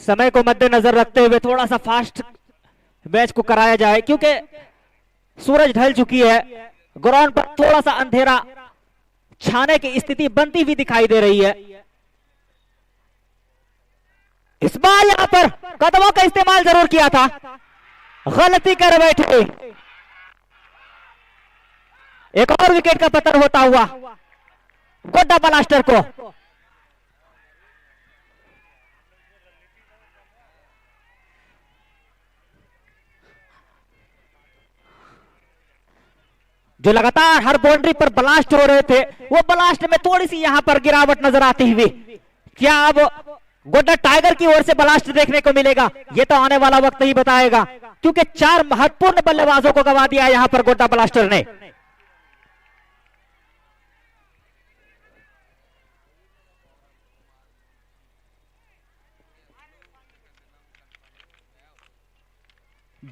समय को मद्देनजर रखते हुए थोड़ा सा फास्ट मैच को कराया जाए, क्योंकि सूरज ढल चुकी है, ग्राउंड पर थोड़ा सा अंधेरा छाने की स्थिति बनती हुई दिखाई दे रही है। इस बार यहां पर कदमों का इस्तेमाल जरूर किया था, गलती कर बैठे। एक और विकेट का पतन होता हुआ गोड्डा ब्लास्टर को। जो लगातार हर बाउंड्री पर ब्लास्ट हो रहे थे, वो ब्लास्ट में थोड़ी सी यहां पर गिरावट नजर आती हुई। क्या अब गोड्डा टाइगर की ओर से ब्लास्ट देखने को मिलेगा? ये तो आने वाला वक्त ही बताएगा, क्योंकि 4 महत्वपूर्ण बल्लेबाजों को गंवा दिया यहां पर गोड्डा ब्लास्टर ने।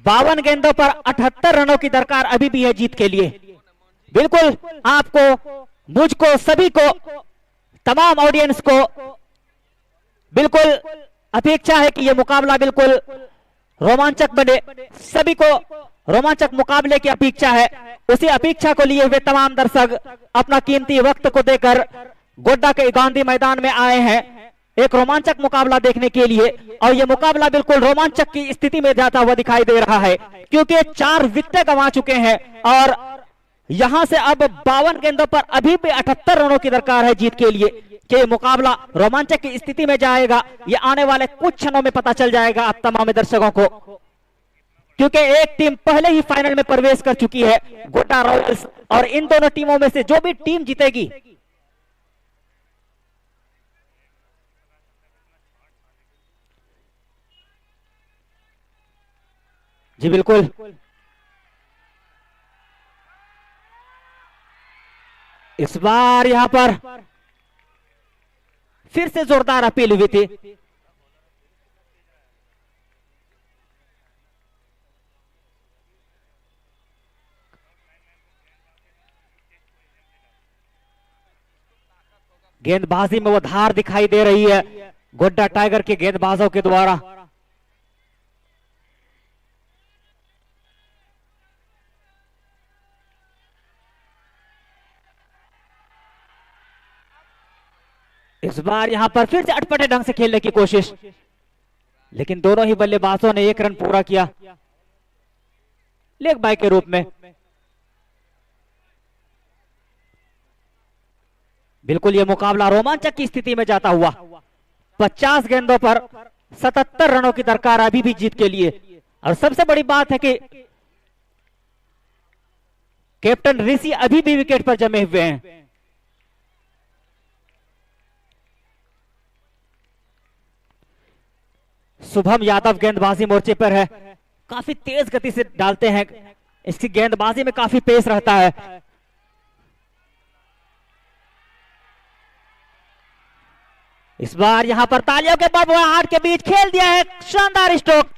बावन गेंदों पर 78 रनों की दरकार अभी भी है जीत के लिए। बिल्कुल आपको, मुझको, सभी को, तमाम ऑडियंस को बिल्कुल अपेक्षा है कि यह मुकाबला बिल्कुल रोमांचक बने। सभी को रोमांचक मुकाबले की अपेक्षा है। उसी अपेक्षा को लिए हुए तमाम दर्शक अपना कीमती वक्त को देकर गोड्डा के गांधी मैदान में आए हैं एक रोमांचक मुकाबला देखने के लिए। और यह मुकाबला बिल्कुल रोमांचक की स्थिति में जाता हुआ दिखाई दे रहा है, क्योंकि 4 विकेट गंवा चुके हैं और यहां से अब 52 गेंदों पर अभी भी 78 रनों की दरकार है जीत के लिए। कि मुकाबला रोमांचक की स्थिति में जाएगा, यह आने वाले कुछ क्षणों में पता चल जाएगा आप तमाम दर्शकों को, क्योंकि एक टीम पहले ही फाइनल में प्रवेश कर चुकी है, गोड्डा रॉयल्स। और इन दोनों टीमों में से जो भी टीम जीतेगी, जी बिल्कुल, इस बार यहां पर फिर से जोरदार अपील हुई थी। गेंदबाजी में वो धार दिखाई दे रही है गोड्डा टाइगर के गेंदबाजों के द्वारा। इस बार यहां पर फिर से अटपटे ढंग से खेलने की कोशिश, लेकिन दोनों ही बल्लेबाजों ने 1 रन पूरा किया लेग बाय के रूप में। बिल्कुल यह मुकाबला रोमांचक की स्थिति में जाता हुआ। 50 गेंदों पर 77 रनों की दरकार अभी भी जीत के लिए। और सबसे बड़ी बात है कि कैप्टन ऋषि अभी भी विकेट पर जमे हुए हैं। शुभम यादव गेंदबाजी मोर्चे पर है, काफी तेज गति से डालते हैं, इसकी गेंदबाजी में काफी पेस रहता है। इस बार यहां पर तालियों के बड़बड़ाहट के बीच खेल दिया है शानदार स्ट्रोक।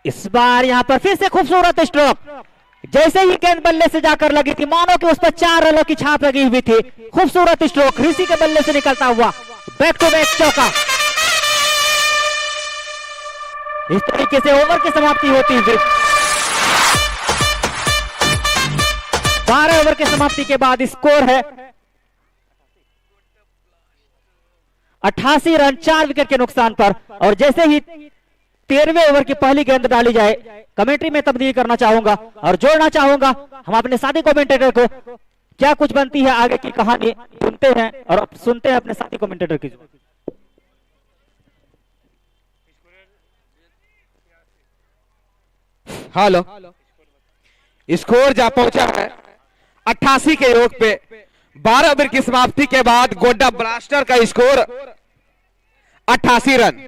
इस बार यहां पर फिर से खूबसूरत स्ट्रोक। जैसे ही गेंद बल्ले से जाकर लगी थी, मानो कि उस पर 4 रनों की छाप लगी हुई थी। खूबसूरत स्ट्रोक ऋषि के बल्ले से निकलता हुआ, बैक टू बैक चौका। इस तरीके से ओवर की समाप्ति होती हुई 12 ओवर की समाप्ति के बाद स्कोर है 88 रन 4 विकेट के नुकसान पर। और जैसे ही 13वें ओवर की पहली गेंद डाली जाए, कमेंट्री में तब्दील करना चाहूंगा और जोड़ना चाहूंगा हम अपने साथी कमेंटेटर को। क्या कुछ बनती है आगे की कहानी, सुनते हैं और सुनते हैं अपने साथी कमेंटेटर की। हेलो, स्कोर जा पहुंचा है 88 के योग पे। 12 ओवर की समाप्ति के बाद गोड्डा ब्लास्टर का स्कोर 88 रन।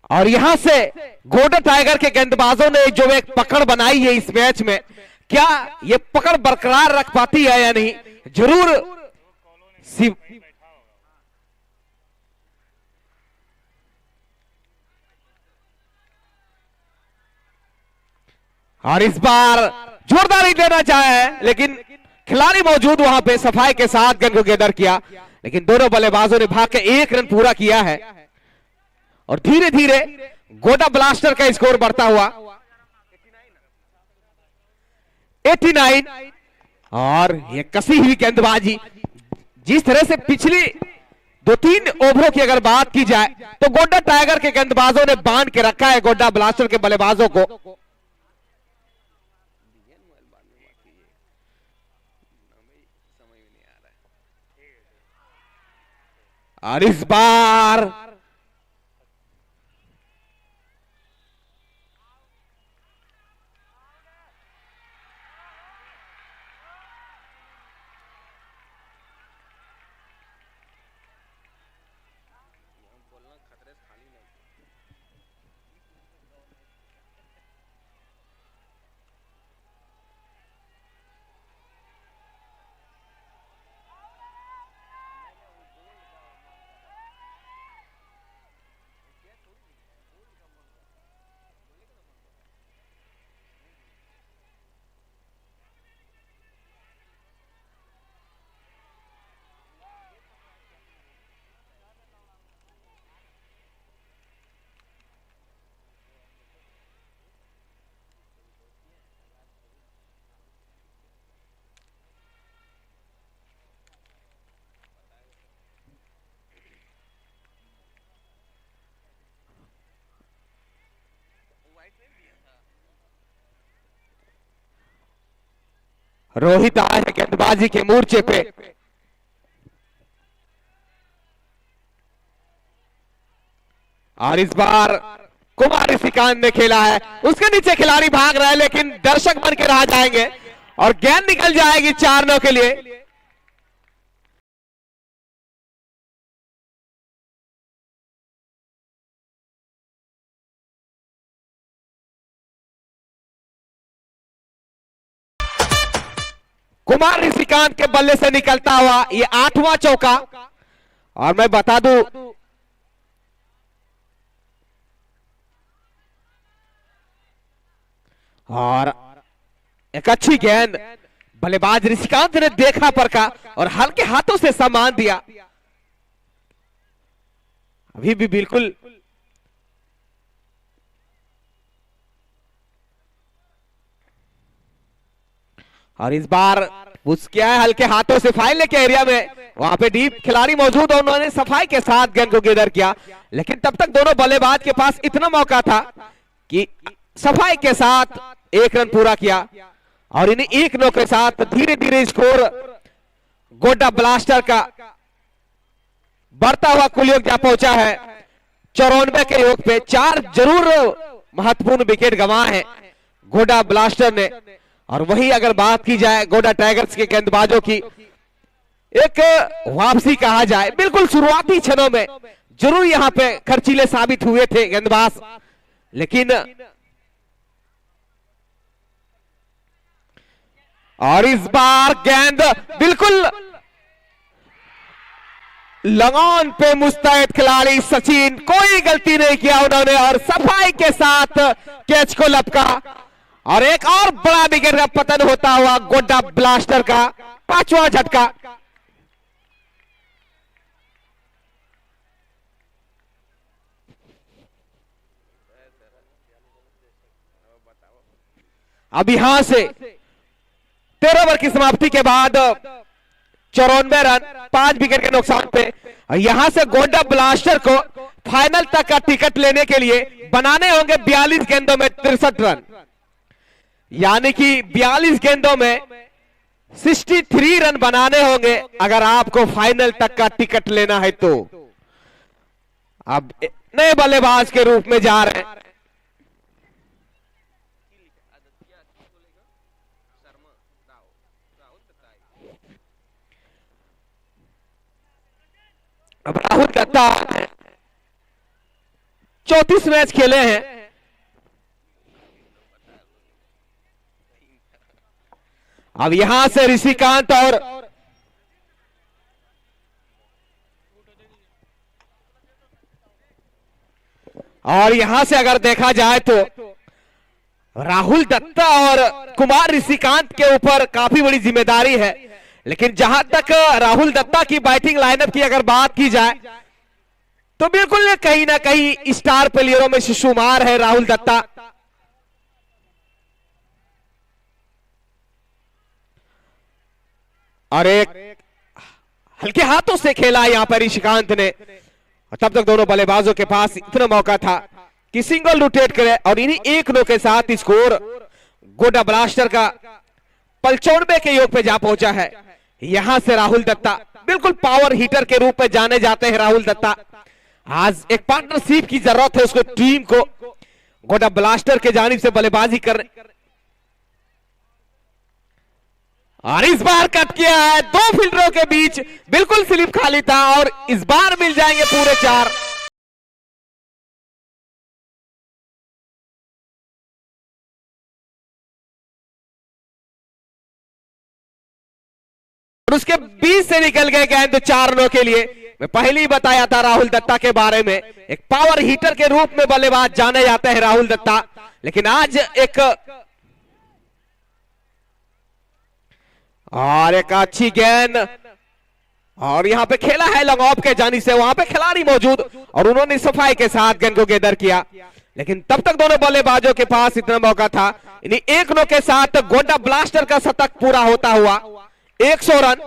और यहां से गोल्डन टाइगर के गेंदबाजों ने जो एक पकड़ बनाई है इस मैच में, क्या ये पकड़ बरकरार रख पाती है या नहीं, जरूर और इस बार जोरदार ही लेना चाहे, लेकिन खिलाड़ी मौजूद वहां पे सफाई के साथ गेंद को गेदर किया, लेकिन दोनों बल्लेबाजों ने भाग के 1 रन पूरा किया है और धीरे धीरे गोडा ब्लास्टर का स्कोर बढ़ता हुआ 89। और ये कसी हुई गेंदबाजी, जिस तरह से पिछली 2-3 ओवरों की अगर बात की जाए तो गोड्डा टाइगर के गेंदबाजों ने बांध के रखा है गोड्डा ब्लास्टर के बल्लेबाजों को। और इस बार रोहित आए हैं गेंदबाजी के मोर्चे पे। और इस बार कुमार श्रीकांत ने खेला है, उसके नीचे खिलाड़ी भाग रहा है लेकिन दर्शक बन के रह जाएंगे और गेंद निकल जाएगी 4-9 के लिए। कुमार ऋषिकांत के बल्ले से निकलता हुआ ये 8वां चौका। और मैं बता दूं और एक अच्छी गेंद बल्लेबाज ऋषिकांत ने देखा परखा और हल्के हाथों से सम्मान दिया। अभी भी बिल्कुल और इस बार पुश किया है हल्के हाथों से फाइल के एरिया में, वहां पे डीप खिलाड़ी मौजूद और उन्होंने सफाई के साथ गेंद को गेदर किया, लेकिन तब तक दोनों बल्लेबाज के पास इतना मौका था कि सफाई के साथ 1 रन पूरा किया और इन्हें 1 नो के साथ धीरे धीरे स्कोर गोड्डा ब्लास्टर का बढ़ता हुआ कुल योग जा पहुंचा है 94 के योग पे। 4 जरूर महत्वपूर्ण विकेट गंवाए हैं गोड्डा ब्लास्टर ने। और वही अगर बात की जाए गोड्डा टाइगर्स के गेंदबाजों की, एक वापसी कहा जाए, बिल्कुल शुरुआती क्षणों में जरूर यहां पे खर्चीले साबित हुए थे गेंदबाज, लेकिन और इस बार गेंद बिल्कुल लगान पे मुस्तैद खिलाड़ी सचिन, कोई गलती नहीं किया उन्होंने और सफाई के साथ कैच को लपका और एक और बड़ा विकेट का पतन होता हुआ गोड्डा ब्लास्टर का 5वां झटका। अब यहां से 13 ओवर की समाप्ति के बाद 94 रन 5 विकेट के नुकसान पे यहां से गोड्डा ब्लास्टर को फाइनल तक का टिकट लेने के लिए बनाने होंगे 42 गेंदों में 63 रन, यानी कि 42 गेंदों में 63 रन बनाने होंगे अगर आपको फाइनल तक का टिकट लेना है तो। अब नए बल्लेबाज के रूप में जा रहे हैं अब राहुल दत्ता 34 मैच खेले हैं। अब यहां से ऋषिकांत और यहां से अगर देखा जाए तो राहुल दत्ता और कुमार ऋषिकांत के ऊपर काफी बड़ी जिम्मेदारी है। लेकिन जहां तक राहुल दत्ता की बैटिंग लाइनअप की अगर बात की जाए तो बिल्कुल ये कहीं ना कहीं स्टार प्लेयरों में से शुमार है राहुल दत्ता। और एक हल्के हाथों से खेला यहां पर ऋषिकांत ने, और तब तक दोनों बल्लेबाजों के पास इतना मौका था कि सिंगल रोटेट करे और इन्हीं एक नो के साथ स्कोर गोडा ब्लास्टर का 95 के योग पे जा पहुंचा है। यहां से राहुल दत्ता बिल्कुल पावर हीटर के रूप में जाने जाते हैं। राहुल दत्ता आज एक पार्टनरशिप की जरूरत है उसको, टीम को गोडा ब्लास्टर के जानिब से बल्लेबाजी करने, और इस बार कट किया है दो फील्डरों के बीच, बिल्कुल स्लिप खाली था और इस बार मिल जाएंगे पूरे 4। और उसके बीच से निकल गए गेंद 4 रनों के लिए। मैं पहले ही बताया था राहुल दत्ता के बारे में, एक पावर हीटर के रूप में बल्लेबाज जाने जाते हैं राहुल दत्ता। लेकिन आज एक अच्छी गेंद, और यहां पे खेला है लॉन्ग ऑफ के जानी से, वहां पे खिलाड़ी मौजूद और उन्होंने सफाई के साथ गेंद को गेदर किया। लेकिन तब तक दोनों बल्लेबाजों के पास इतना मौका था, इन्हीं एक नो के साथ गोडा ब्लास्टर का शतक पूरा होता हुआ 100 रन।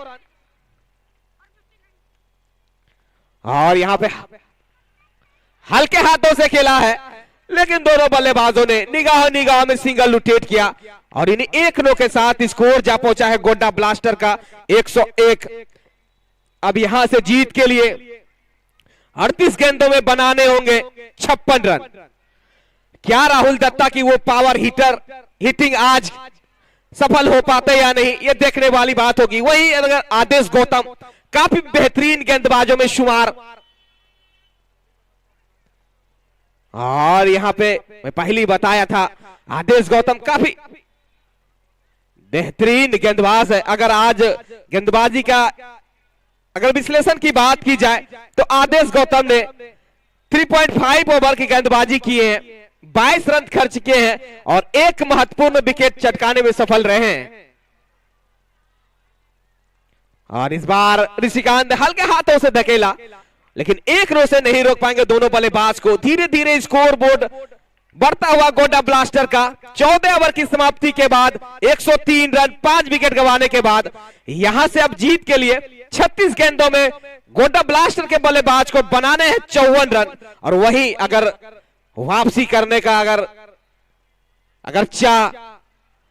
और यहां पे हल्के हाथों से खेला है, लेकिन दोनों बल्लेबाजों ने निगाह निगाह में सिंगल रोटेट किया और इन्हीं एक नो के साथ स्कोर जा पहुंचा है गोडा ब्लास्टर का 101। अब यहां से जीत के लिए 38 गेंदों में बनाने होंगे 56 रन। क्या राहुल दत्ता की वो पावर हिटिंग आज सफल हो पाते या नहीं, ये देखने वाली बात होगी। वही अगर आदेश गौतम काफी बेहतरीन गेंदबाजों में शुमार, और यहां पे मैं पहले ही बताया था आदेश गौतम काफी बेहतरीन गेंदबाज है। अगर आज गेंदबाजी का अगर विश्लेषण की बात की जाए तो आदेश गौतम ने 3.5 ओवर की गेंदबाजी की है, 22 रन खर्च किए हैं और एक महत्वपूर्ण विकेट चटकाने में सफल रहे हैं। और इस बार ऋषिकांत ने हल्के हाथों से धकेला, लेकिन एक नो से नहीं रोक पाएंगे दोनों बल्लेबाज को। धीरे धीरे स्कोर बोर्ड बढ़ता हुआ गोडा ब्लास्टर का 14 ओवर की समाप्ति के बाद 103 रन 5 विकेट गंवाने के बाद यहां से अब जीत के लिए 36 गेंदों में गोडा ब्लास्टर के बल्लेबाज को बनाने हैं 54 रन। और वही अगर वापसी करने का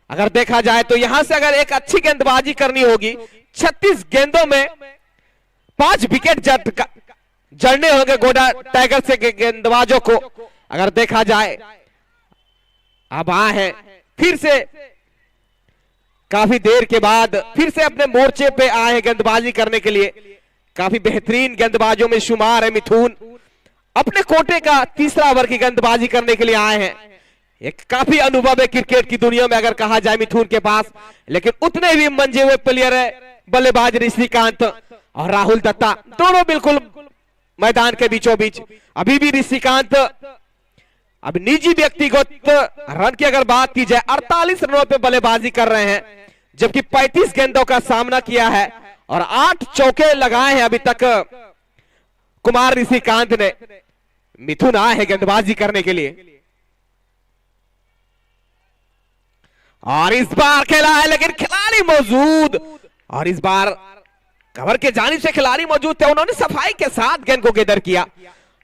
अगर देखा जाए तो यहां से अगर एक अच्छी गेंदबाजी करनी होगी, 36 गेंदों में 5 विकेट जड़ने होंगे गोडा टाइगर से गेंदबाजों को। अगर देखा जाए अब आए हैं फिर से काफी देर के बाद, फिर से अपने मोर्चे पे आए हैं गेंदबाजी करने के लिए। काफी बेहतरीन गेंदबाजों में शुमार है मिथुन, अपने कोटे का तीसरा ओवर की गेंदबाजी करने के लिए आए हैं। एक काफी अनुभव है क्रिकेट की दुनिया में अगर कहा जाए मिथुन के पास, लेकिन उतने भी मंजे हुए प्लेयर है बल्लेबाज ऋषिकांत और राहुल दत्ता, दोनों बिल्कुल मैदान के बीचों बीच। अभी भी ऋषिकांत अब निजी व्यक्तिगत रन की अगर बात की जाए 48 रनों पे बल्लेबाजी कर रहे हैं, जबकि 35 गेंदों का सामना किया है और 8 चौके लगाए हैं अभी तक कुमार ऋषिकांत ने। मिथुन आए हैं गेंदबाजी करने के लिए और इस बार खेला है, लेकिन खिलाड़ी मौजूद, और इस बार कवर के जानिब से खिलाड़ी मौजूद थे, उन्होंने सफाई के साथ गेंद को गेदर किया,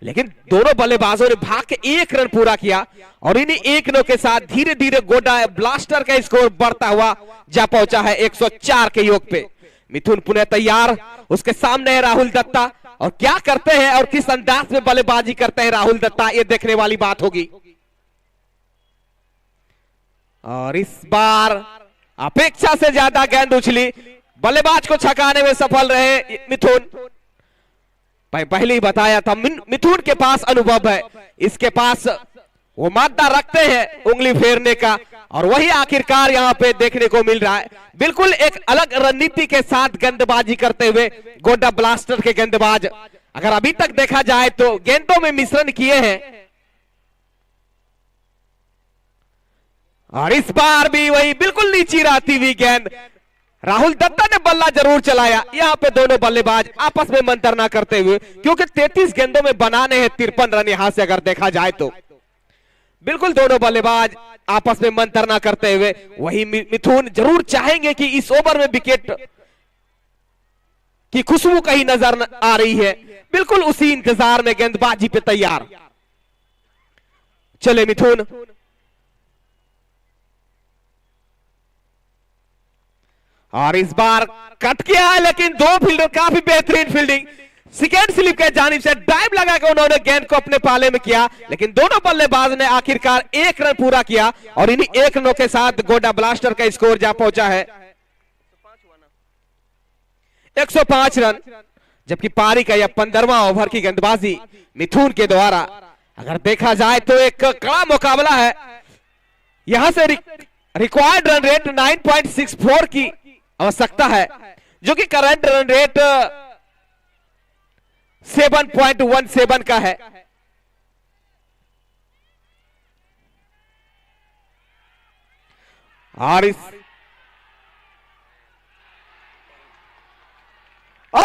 लेकिन दोनों बल्लेबाजों ने भाग के 1 रन पूरा किया और इन्हीं 1 रन के साथ धीरे धीरे गोडा ब्लास्टर का स्कोर बढ़ता हुआ जा पहुंचा है 104 के योग पे। मिथुन पुनः तैयार, उसके सामने है राहुल दत्ता, और क्या करते हैं और किस अंदाज में बल्लेबाजी करते हैं राहुल दत्ता, ये देखने वाली बात होगी। और इस बार अपेक्षा से ज्यादा गेंद उछली, बल्लेबाज को छकाने में सफल रहे मिथुन। पहले ही बताया था, मिथुन के पास अनुभव है, इसके पास वो मादा रखते हैं उंगली फेरने का, और वही आखिरकार यहाँ पे देखने को मिल रहा है। बिल्कुल एक अलग रणनीति के साथ गेंदबाजी करते हुए गोड्डा ब्लास्टर के गेंदबाज, अगर अभी तक देखा जाए तो गेंदों में मिश्रण किए हैं, और इस बार भी वही बिल्कुल नीची रहती हुई गेंद। राहुल दत्ता ने बल्ला जरूर चलाया, यहाँ पे दोनों बल्लेबाज आपस में मंत्रणा करते हुए, क्योंकि 33 गेंदों में बनाने हैं 53 रन यहां से अगर देखा जाए तो। बिल्कुल दोनों बल्लेबाज आपस में मंत्रणा करते हुए, वही मिथुन जरूर चाहेंगे कि इस ओवर में विकेट की खुशबू कहीं नजर आ रही है, बिल्कुल उसी इंतजार में गेंदबाजी पे तैयार। चले मिथुन, और इस बार कट किया है, लेकिन दो फील्डर काफी बेहतरीन फील्डिंग, सेकेंड स्लिप के जानिब से ड्राइव लगा के उन्होंने गेंद को अपने पाले में किया, लेकिन दोनों बल्लेबाज ने आखिरकार 1 रन पूरा किया, और इन्हीं 1 रनों के साथ गोड्डा ब्लास्टर का स्कोर जा पहुंचा है 105 रन। जबकि पारी का यह 15वां ओवर की गेंदबाजी मिथुन के द्वारा अगर देखा जाए तो एक कड़ा मुकाबला है। यहां से रिक्वायर्ड रन रेट 9.64 की आवश्यकता है, जो कि करंट रन रेट 7.17 का है। और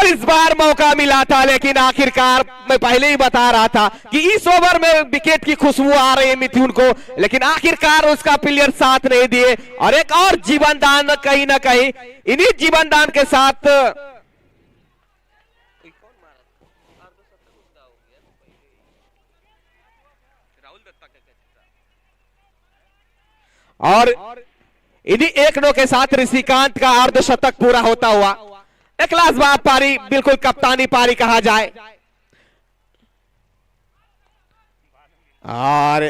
इस बार मौका मिला था, लेकिन आखिरकार मैं पहले ही बता रहा था कि इस ओवर में विकेट की खुशबू आ रही है मिथुन को, लेकिन आखिरकार उसका प्लेयर साथ नहीं दिए, और एक और जीवन दान कहीं ना कहीं इन्हीं जीवन दान के साथ और इन्हीं 1 रनों के साथ ऋषिकांत का अर्धशतक पूरा होता हुआ एक लाजवाब पारी, बिल्कुल कप्तानी पारी कहा जाए। और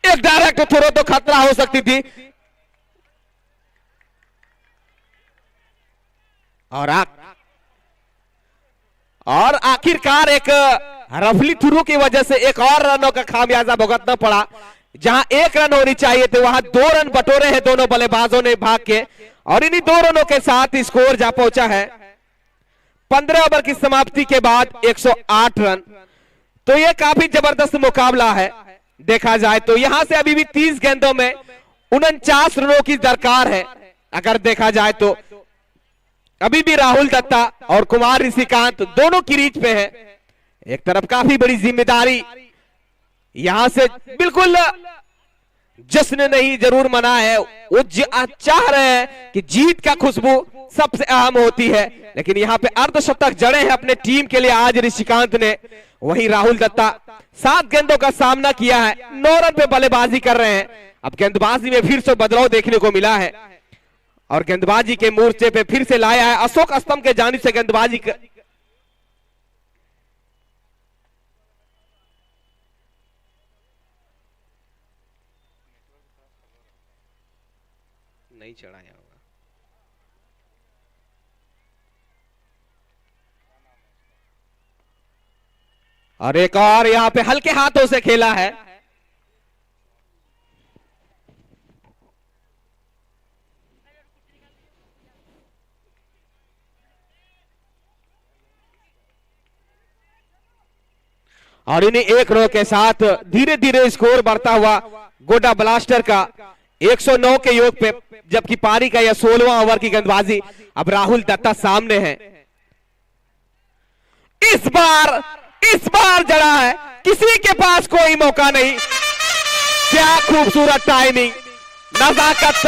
एक डायरेक्ट थ्रो तो खतरा हो सकती थी, और आखिरकार एक रफली थ्रो की वजह से एक और रनों का खामियाजा भुगतना पड़ा। जहां 1 रन होनी चाहिए थे वहां 2 रन बटोरे हैं दोनों बल्लेबाजों ने भाग के, और इन्हीं 2 रनों के साथ स्कोर जा पहुंचा है 15 ओवर की समाप्ति के बाद 108 रन। तो यह काफी जबरदस्त मुकाबला है देखा जाए तो। यहां से अभी भी 30 गेंदों में 49 रनों की दरकार है अगर देखा जाए तो। अभी भी राहुल दत्ता और कुमार ऋषिकांत दोनों की रीच पे है। एक तरफ काफी बड़ी जिम्मेदारी, यहां से बिल्कुल जश्न नहीं जरूर मना है, वो चाह रहे हैं कि जीत का खुशबू सबसे अहम होती है, लेकिन यहां पे अर्धशतक जड़े हैं अपने टीम के लिए आज ऋषिकांत ने। वही राहुल दत्ता 7 गेंदों का सामना किया है, 9 रन पे बल्लेबाजी कर रहे हैं। अब गेंदबाजी में फिर से बदलाव देखने को मिला है, और गेंदबाजी के मोर्चे पे फिर से लाया है अशोक स्तंभ के जानिब से गेंदबाजी नहीं चढ़ाया होगा। और एक और यहां पे हल्के हाथों से खेला है। और इन्हें 1 रन के साथ धीरे धीरे स्कोर बढ़ता हुआ गोड्डा ब्लास्टर का 109 के योग पे, जबकि पारी का यह 16वां ओवर की गेंदबाजी। अब राहुल दत्ता सामने है। इस बार जड़ा है, किसी के पास कोई मौका नहीं। क्या खूबसूरत टाइमिंग, नजाकत,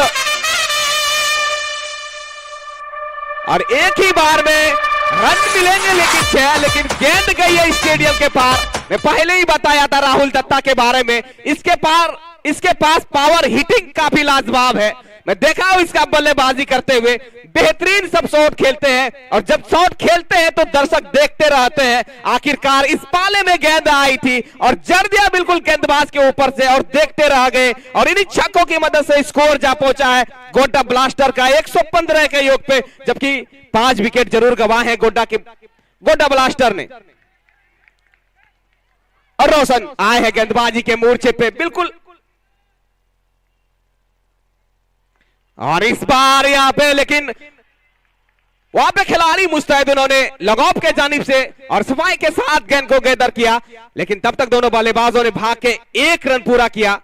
और एक ही बार में रन मिलेंगे लेकिन 6, लेकिन गेंद गई है स्टेडियम के पार। मैं पहले ही बताया था राहुल दत्ता के बारे में, इसके पास पावर हिटिंग काफी लाजवाब है। मैं देखा हूं इसका बल्लेबाजी करते हुए, बेहतरीन सब शॉट खेलते हैं, और जब शॉट खेलते हैं तो दर्शक देखते रहते हैं। आखिरकार इस पाले में गेंद आई थी और जड़ दिया बिल्कुल गेंदबाज के ऊपर से, और देखते रह गए, और इन्हीं छक्कों की मदद से स्कोर जा पहुंचा है गोड्डा ब्लास्टर का 115 के योग पे, जबकि 5 विकेट जरूर गंवाए हैं गोड्डा के गोड्डा ब्लास्टर ने। और रोशन आए हैं गेंदबाजी के मोर्चे पे बिल्कुल। और इस बार यहां पे लेकिन वहां पे खिलाड़ी मुस्तैद, उन्होंने लगॉफ के जानिब से और सफाई के साथ गेंद को गैदर किया, लेकिन तब तक दोनों बल्लेबाजों ने भाग के 1 रन पूरा किया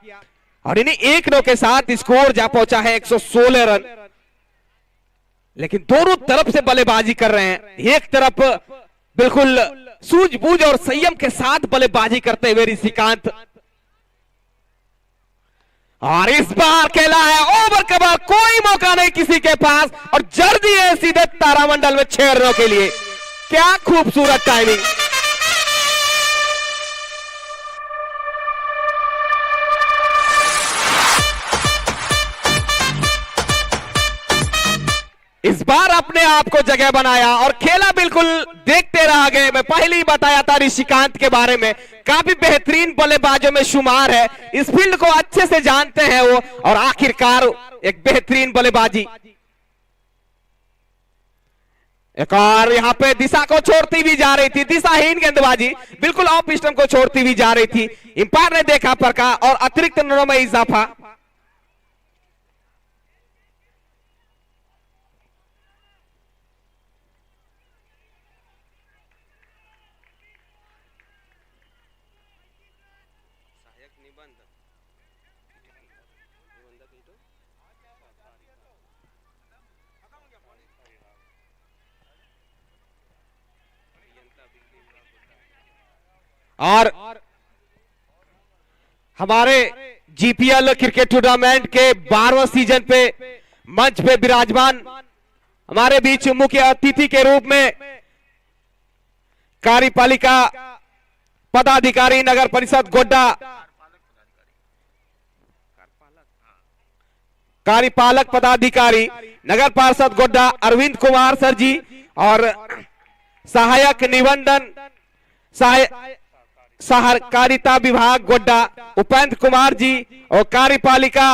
और इन्हीं 1 रन के साथ स्कोर जा पहुंचा है 116 रन। लेकिन दोनों तरफ से बल्लेबाजी कर रहे हैं। एक तरफ बिल्कुल सूझबूझ और संयम के साथ बल्लेबाजी करते हुए ऋषिकांत, और इस बार खेला है ओवर के बाद, कोई मौका नहीं किसी के पास और जड़ दी है सीधे तारामंडल में 6 रनों के लिए। क्या खूबसूरत टाइमिंग। इस बार अपने आप को जगह बनाया और खेला बिल्कुल देखते रह गए। मैं पहले ही बताया था ऋषिकांत के बारे में, काफी बेहतरीन बल्लेबाजों में शुमार है, इस फील्ड को अच्छे से जानते हैं वो, और आखिरकार एक बेहतरीन बल्लेबाजी। एक और यहां पे दिशा को छोड़ती भी जा रही थी, दिशाहीन गेंदबाजी बिल्कुल ऑफ स्टंप को छोड़ती भी जा रही थी। अंपायर ने देखा परखा और अतिरिक्त रनों में इजाफा। और हमारे जीपीएल क्रिकेट टूर्नामेंट के 12वें सीजन पे मंच पे विराजमान हमारे बीच मुख्य अतिथि के रूप में कार्यपालिका पदाधिकारी नगर परिषद गोड्डा, कार्यपालक पदाधिकारी नगर परिषद गोड्डा अरविंद कुमार सर जी, और सहायक निबंधन सहकारिता विभाग गोड्डा उपेंद्र कुमार जी, और कार्यपालिका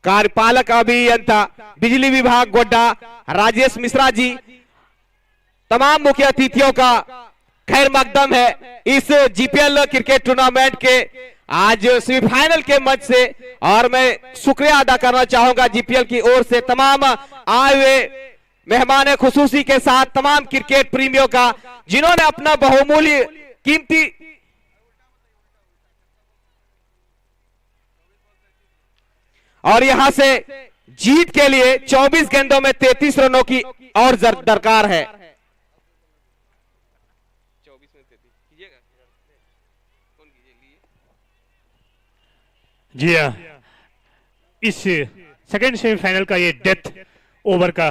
कार्यपालक अभियंता बिजली विभाग गोड्डा राजेश मिश्रा जी। तमाम मुख्य अतिथियों का खैर मकदम है इस जीपीएल क्रिकेट टूर्नामेंट के आज सेमीफाइनल के मंच से, और मैं शुक्रिया अदा करना चाहूंगा जीपीएल की ओर से तमाम आए हुए मेहमान खुसूसी के साथ तमाम क्रिकेट प्रेमियों का, जिन्होंने अपना बहुमूल्य कीमती और यहां से जीत के लिए 24 गेंदों में 33 रनों की और दरकार है। जी हाँ, इस सेकेंड सेमीफाइनल का ये डेथ ओवर का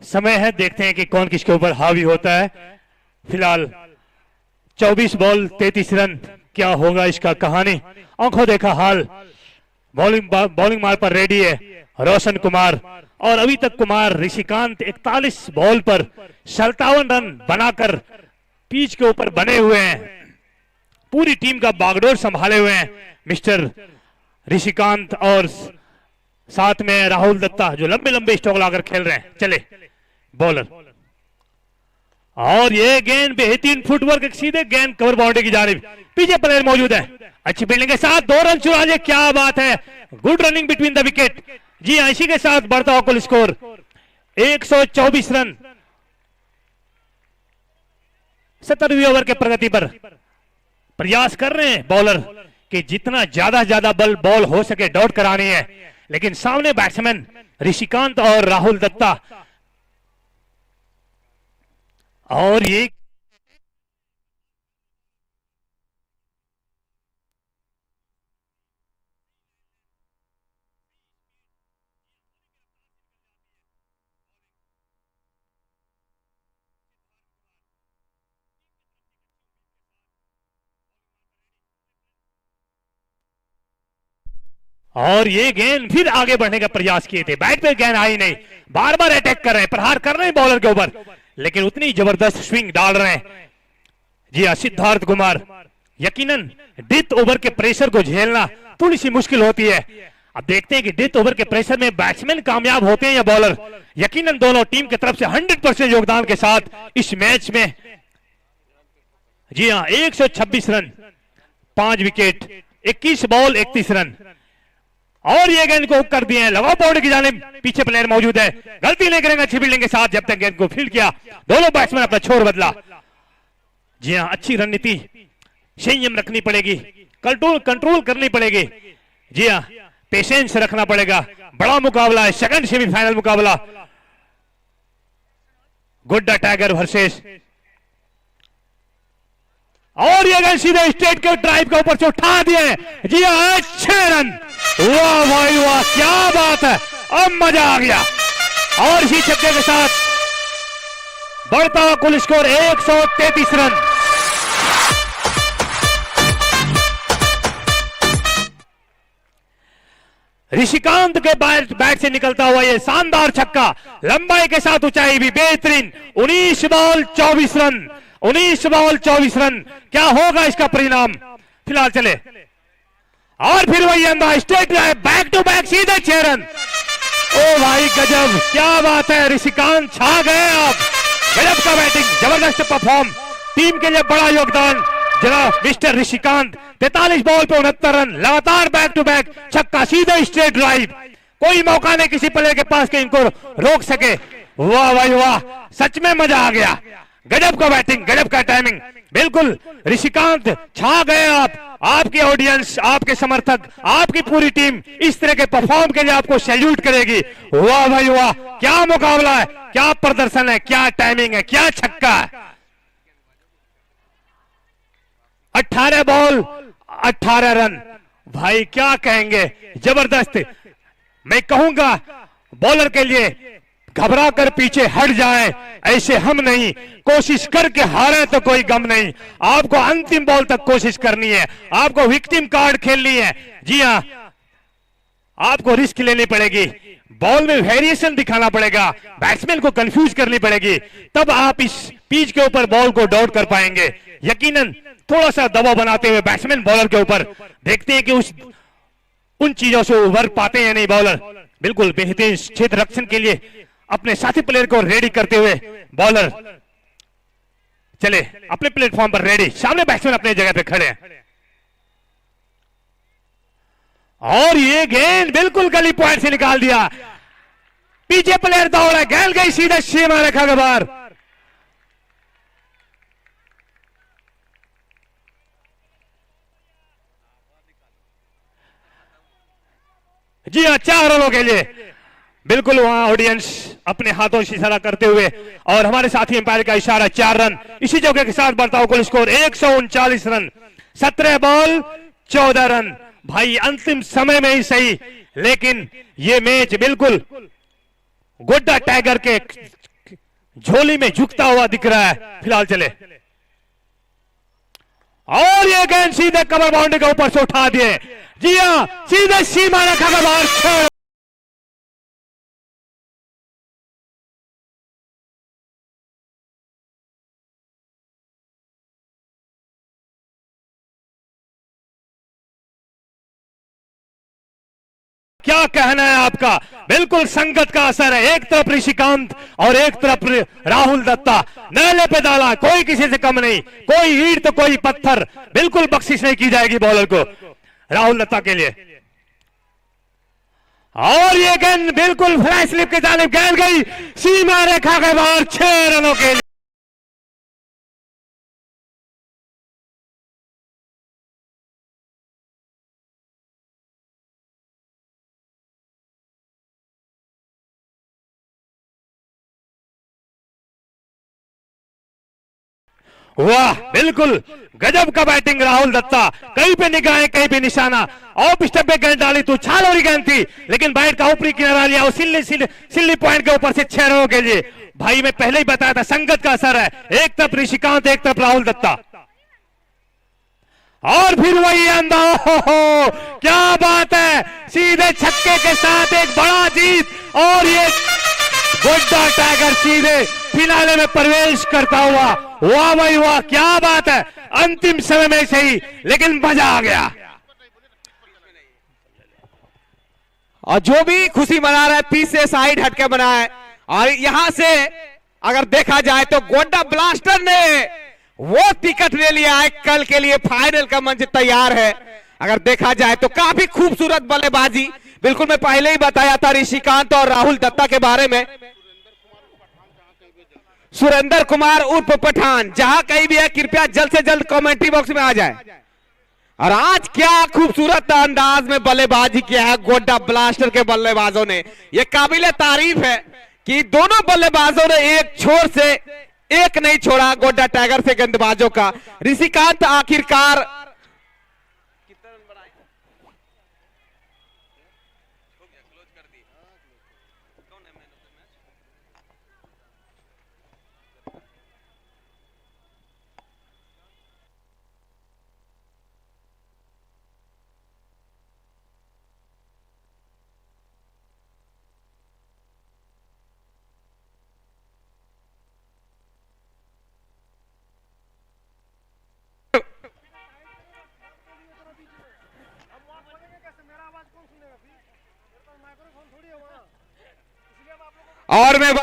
समय है। देखते हैं कि कौन किसके ऊपर हावी होता है। फिलहाल 24 बॉल 33 रन, क्या होगा इसका कहानी। आंखों देखा हाल, बॉलिंग मार पर रेडी है रोशन कुमार, और अभी तक कुमार ऋषिकांत 41 बॉल पर 57 रन बनाकर पिच के ऊपर बने हुए हैं। पूरी टीम का बागडोर संभाले हुए हैं मिस्टर ऋषिकांत, और साथ में राहुल दत्ता जो लंबे लंबे स्ट्रोक लाकर खेल रहे हैं। चले बॉलर, और ये गेंद बेहतरीन फुटवर्क, सीधे गेंद कवर बाउंड्री की जानिब, पीछे प्लेयर मौजूद है, अच्छी फील्डिंग के साथ 2 रन चुरा लिए। क्या बात है, good running between the wicket. जी हाँ, इसी के साथ बढ़ता हुआ कुल स्कोर 124 रन 17वीं ओवर के प्रगति पर। प्रयास कर रहे हैं बॉलर कि जितना ज्यादा बॉल हो सके डॉट करानी है, लेकिन सामने बैट्समैन ऋषिकांत और राहुल दत्ता, और ये गेंद फिर आगे बढ़ने का प्रयास किए थे, बैट पे गेंद आई नहीं, बार बार अटैक कर रहे हैं, प्रहार कर रहे हैं बॉलर के ऊपर, लेकिन उतनी जबरदस्त स्विंग डाल रहे हैं। जी हाँ, सिद्धार्थ कुमार। यकीनन डेथ ओवर के प्रेशर को झेलना थोड़ी सी मुश्किल होती है। अब देखते हैं कि डेथ ओवर के प्रेशर में बैट्समैन कामयाब होते हैं या बॉलर। यकीनन दोनों टीम की तरफ से 100% योगदान के साथ इस मैच में जी हाँ 126 रन, 5 विकेट, 21 बॉल 31 रन। और ये गेंद को हुक कर दिए हैं, लगाओ बाउंड्री की जानिब। पीछे प्लेयर मौजूद है, गलती नहीं करेंगे अच्छी फील्डिंग के साथ। जब तक गेंद को फील्ड किया, दोनों बैट्समैन अपना छोर बदला। जी हाँ, अच्छी रणनीति, संयम रखनी पड़ेगी, कंट्रोल करनी पड़ेगी। जी हाँ, पेशेंस रखना पड़ेगा। बड़ा मुकाबला है, सेकंड सेमीफाइनल मुकाबला, गोड्डा टाइगर वर्सेस। और ये गेंद सीधे स्ट्रेट के ड्राइव के ऊपर से उठा दिए। जी हाँ, 6 रन। वाह भाई वाह, क्या बात है, अब मजा आ गया। और इसी छक्के के साथ बढ़ता हुआ कुल स्कोर 133 रन। ऋषिकांत के बैट से निकलता हुआ यह शानदार छक्का, लंबाई के साथ ऊंचाई भी बेहतरीन। 19 बॉल 24 रन, 19 बॉल 24 रन। क्या होगा इसका परिणाम? फिलहाल चले। और फिर वही अंदाज, straight drive, back to back, सीधे 6 रन। ओ भाई गजब, क्या बात है, ऋषिकांत छा गए आप। गजब का बैटिंग, जबरदस्त परफॉर्म, टीम के लिए बड़ा योगदान जनाब मिस्टर ऋषिकांत। 43 बॉल पे 69 रन, लगातार बैक टू बैक छक्का, सीधे स्ट्रेट ड्राइव। कोई मौका नहीं किसी प्लेयर के पास कि इनको रोक सके। वाह भाई वाह, सच में मजा आ गया। गजब का बैटिंग, गजब का टाइमिंग, बिल्कुल ऋषिकांत छा गए आप। आपकी ऑडियंस, आपके समर्थक, आपकी पूरी टीम इस तरह के परफॉर्म के लिए आपको सैल्यूट करेगी। वाह भाई वाह, क्या मुकाबला है, क्या प्रदर्शन है, क्या टाइमिंग है, क्या छक्का है। 18 बॉल 18 रन, भाई क्या कहेंगे, जबरदस्त। मैं कहूंगा बॉलर के लिए घबरा कर पीछे हट जाएं, ऐसे हम नहीं। कोशिश करके हारे तो कोई गम नहीं, आपको अंतिम बॉल तक कोशिश करनी है, आपको विक्टिम कार्ड खेलनी है। जी हां, आपको रिस्क लेनी पड़ेगी, बॉल में वेरिएशन दिखाना पड़ेगा, बैट्समैन को कंफ्यूज करनी पड़ेगी, तब आप इस पिच के ऊपर बॉल को डॉट कर पाएंगे। यकीनन थोड़ा सा दबाव बनाते हुए बैट्समैन बॉलर के ऊपर, देखते हैं कि उन चीजों से उभर पाते हैं नहीं बॉलर। बिल्कुल बेहतरीन क्षेत्र रक्षण के लिए अपने साथी प्लेयर को रेडी करते हुए बॉलर चले अपने प्लेटफॉर्म पर रेडी। सामने बैट्समैन अपने जगह पे खड़े हैं और ये गेंद बिल्कुल गली पॉइंट से निकाल दिया। पीछे प्लेयर दौड़ा, गेंद गई सीधा सीमा रेखा के बाहर। जी हाँ, 4 रनों के लिए बिल्कुल वहां ऑडियंस अपने हाथों से इशारा करते हुए और हमारे साथी अंपायर का इशारा 4 रन। इसी जगह के साथ बढ़ता हुआ कुल स्कोर 139 रन, 17 बॉल 14 रन। भाई अंतिम समय में ही सही, लेकिन ये मैच बिल्कुल गोड्डा टाइगर के झोली में झुकता हुआ दिख रहा है। फिलहाल चले और ये गेंद सीधे कवर बाउंड्री के ऊपर से उठा दिए। जी हां, सीधे सीमा रेखा के बाहर। क्या कहना है आपका? बिल्कुल संगत का असर है, एक तरफ ऋषिकांत और एक तरफ राहुल दत्ता। नैले पे डाला, कोई किसी से कम नहीं, कोई ईंट तो कोई पत्थर, बिल्कुल बख्शिश नहीं की जाएगी बॉलर को राहुल दत्ता के लिए। और ये गेंद बिल्कुल फ्लैश स्लिप के जानिब गेंद गई सीमा रेखा के बाहर 6 रनों के लिए। वाह, बिल्कुल गजब का बैटिंग राहुल दत्ता। कहीं पे निगाहें, कहीं पे निशाना। ऑफ स्टंप पे गेंद डाली तो छाल वाली गेंद थी, लेकिन बैट का ऊपरी किनारा लिया और सिल्ली पॉइंट के ऊपर से 6 रनों के लिए। भाई मैं पहले ही बताया था, संगत का असर है, एक तरफ ऋषिकांत, एक तरफ राहुल दत्ता। और फिर वही अंदाज, क्या बात है, सीधे छक्के के साथ एक बड़ा जीत। और ये गोड्डा टाइगर सीधे फिनाले में प्रवेश करता हुआ। वाह भाई वाह, क्या बात है, अंतिम समय में सही, लेकिन मजा आ गया। और जो भी खुशी मना रहा है पीछे से साइड हटके मना है। और यहां से अगर देखा जाए तो गोड्डा ब्लास्टर ने वो टिकट ले लिया है, कल के लिए फाइनल का मंच तैयार है। अगर देखा जाए तो काफी खूबसूरत बल्लेबाजी, बिल्कुल मैं पहले ही बताया था ऋषिकांत और राहुल दत्ता के बारे में। सुरेंद्र कुमार उर्फ पठान, जहां कहीं भी है कृपया जल्द से जल्द कमेंट्री बॉक्स में आ जाए। और आज क्या खूबसूरत अंदाज में बल्लेबाजी किया है गोड्डा ब्लास्टर के बल्लेबाजों ने। यह काबिले तारीफ है कि दोनों बल्लेबाजों ने एक छोर से एक नहीं छोड़ा गोड्डा टाइगर से गेंदबाजों का। ऋषिकांत आखिरकार और मैं